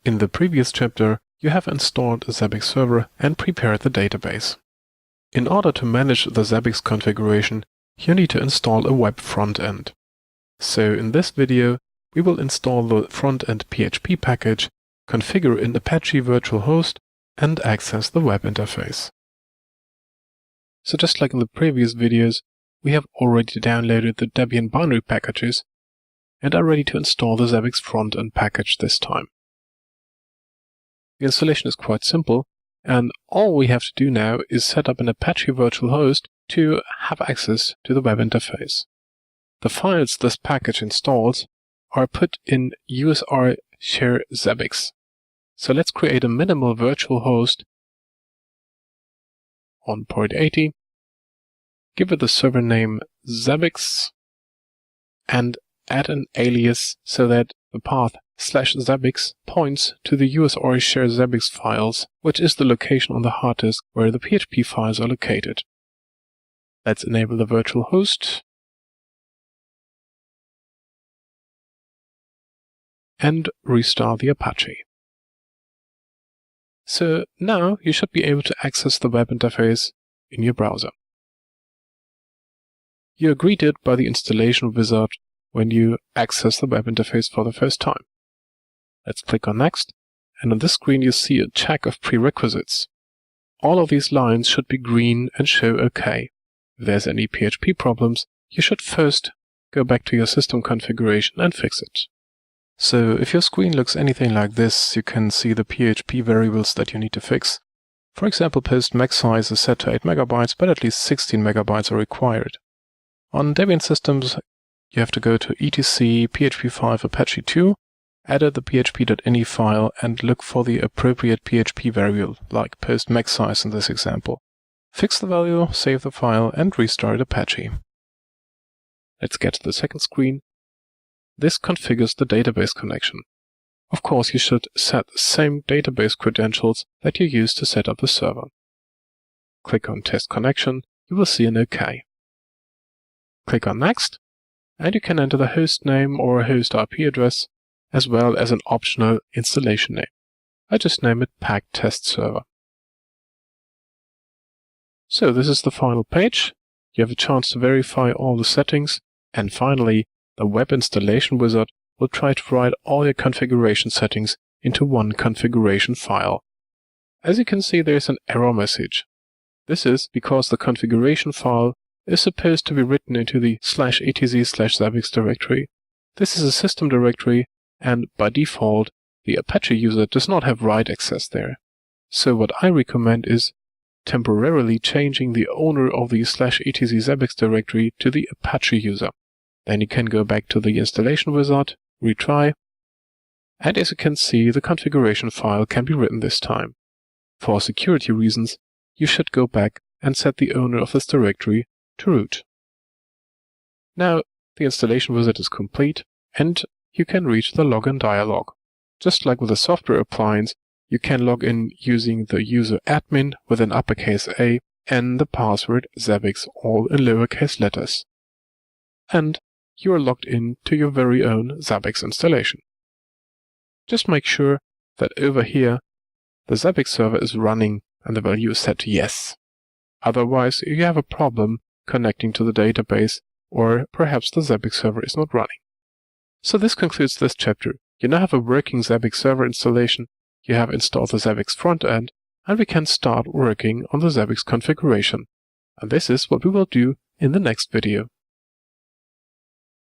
In the previous chapter, you have installed a Zabbix server and prepared the database. In order to manage the Zabbix configuration, you need to install a web front-end. So in this video, we will install the front-end PHP package, configure an Apache virtual host, and access the web interface. So just like in the previous videos, we have already downloaded the Debian binary packages and are ready to install the Zabbix front-end package this time. The installation is quite simple, and all we have to do now is set up an Apache virtual host to have access to the web interface. The files this package installs are put in usr share Zabbix. So let's create a minimal virtual host on port 80, give it the server name Zabbix, and add an alias so that the path /Zabbix points to the usr share Zabbix files, which is the location on the hard disk where the PHP files are located. Let's enable the virtual host and restart the Apache. So now you should be able to access the web interface in your browser. You are greeted by the installation wizard when you access the web interface for the first time. Let's click on Next, and on this screen you see a check of prerequisites. All of these lines should be green and show OK. If there's any PHP problems, you should first go back to your system configuration and fix it. So if your screen looks anything like this, you can see the PHP variables that you need to fix. For example, post max size is set to 8 MB, but at least 16 MB are required. On Debian systems, you have to go to etc php5 apache 2, edit the php.ini file, and look for the appropriate PHP variable, like post max size in this example. Fix the value, save the file, and restart Apache. Let's get to the second screen. This configures the database connection. Of course, you should set the same database credentials that you used to set up the server. Click on Test Connection, you will see an OK. Click on Next, and you can enter the host name or a host IP address, as well as an optional installation name. I just name it Pack Test Server. So this is the final page. You have a chance to verify all the settings, and finally, the web installation wizard will try to write all your configuration settings into one configuration file. As you can see, there is an error message. This is because the configuration file is supposed to be written into the /etc/Zabbix directory. This is a system directory, and by default, the Apache user does not have write access there. So what I recommend is temporarily changing the owner of the /etc/Zabbix directory to the Apache user. Then you can go back to the installation wizard, retry, and as you can see, the configuration file can be written this time. For security reasons, you should go back and set the owner of this directory to root. Now, the installation wizard is complete, and you can reach the login dialog. Just like with a software appliance, you can log in using the user admin with an uppercase A and the password Zabbix all in lowercase letters. And you are logged in to your very own Zabbix installation. Just make sure that over here the Zabbix server is running and the value is set to yes. Otherwise, you have a problem connecting to the database, or perhaps the Zabbix server is not running. So this concludes this chapter. You now have a working Zabbix server installation, you have installed the Zabbix front end, and we can start working on the Zabbix configuration. And this is what we will do in the next video.